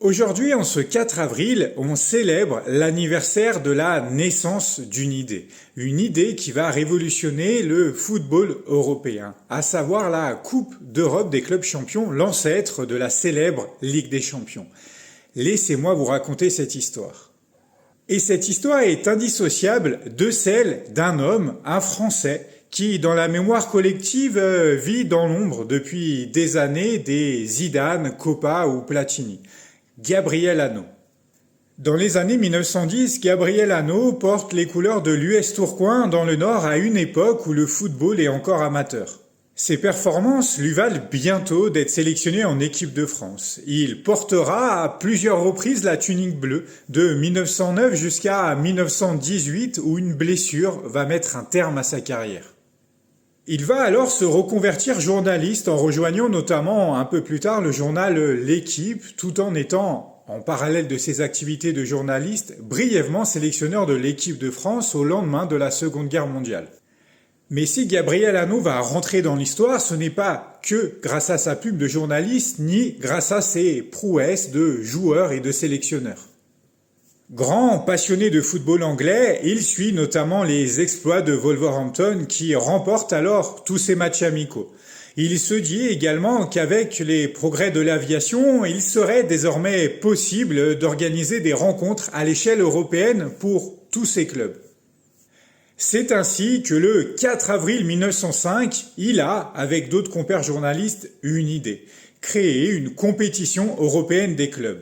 Aujourd'hui, en ce 4 avril, on célèbre l'anniversaire de la naissance d'une idée qui va révolutionner le football européen, à savoir la Coupe d'Europe des clubs champions, l'ancêtre de la célèbre Ligue des champions. Laissez-moi vous raconter cette histoire. Et cette histoire est indissociable de celle d'un homme, un Français, qui, dans la mémoire collective, vit dans l'ombre depuis des années des Zidane, Copa ou Platini. Gabriel Hano. Dans les années 1910, Gabriel Hano porte les couleurs de l'US Tourcoing dans le Nord à une époque où le football est encore amateur. Ses performances lui valent bientôt d'être sélectionné en équipe de France. Il portera à plusieurs reprises la tunique bleue, de 1909 jusqu'à 1918 où une blessure va mettre un terme à sa carrière. Il va alors se reconvertir journaliste en rejoignant notamment un peu plus tard le journal L'Équipe, tout en étant, en parallèle de ses activités de journaliste, brièvement sélectionneur de l'équipe de France au lendemain de la Seconde Guerre mondiale. Mais si Gabriel Hano va rentrer dans l'histoire, ce n'est pas que grâce à sa plume de journaliste, ni grâce à ses prouesses de joueur et de sélectionneur. Grand passionné de football anglais, il suit notamment les exploits de Wolverhampton qui remporte alors tous ses matchs amicaux. Il se dit également qu'avec les progrès de l'aviation, il serait désormais possible d'organiser des rencontres à l'échelle européenne pour tous ces clubs. C'est ainsi que le 4 avril 1905, il a, avec d'autres compères journalistes, une idée. Créer une compétition européenne des clubs.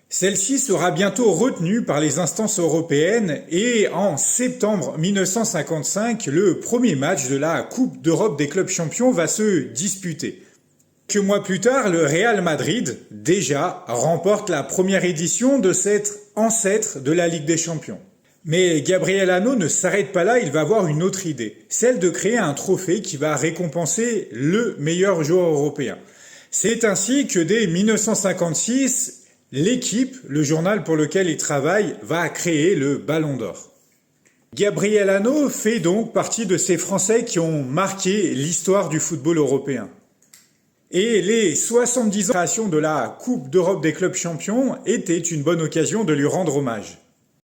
Celle-ci sera bientôt retenue par les instances européennes et en septembre 1955, le premier match de la Coupe d'Europe des clubs champions va se disputer. Quelques mois plus tard, le Real Madrid, déjà, remporte la première édition de cet ancêtre de la Ligue des champions. Mais Gabriel Hano ne s'arrête pas là, il va avoir une autre idée, celle de créer un trophée qui va récompenser le meilleur joueur européen. C'est ainsi que dès 1956, L'Équipe, le journal pour lequel il travaille, va créer le Ballon d'Or. Gabriel Hano fait donc partie de ces Français qui ont marqué l'histoire du football européen. Et les 70 ans de création de la Coupe d'Europe des clubs champions étaient une bonne occasion de lui rendre hommage.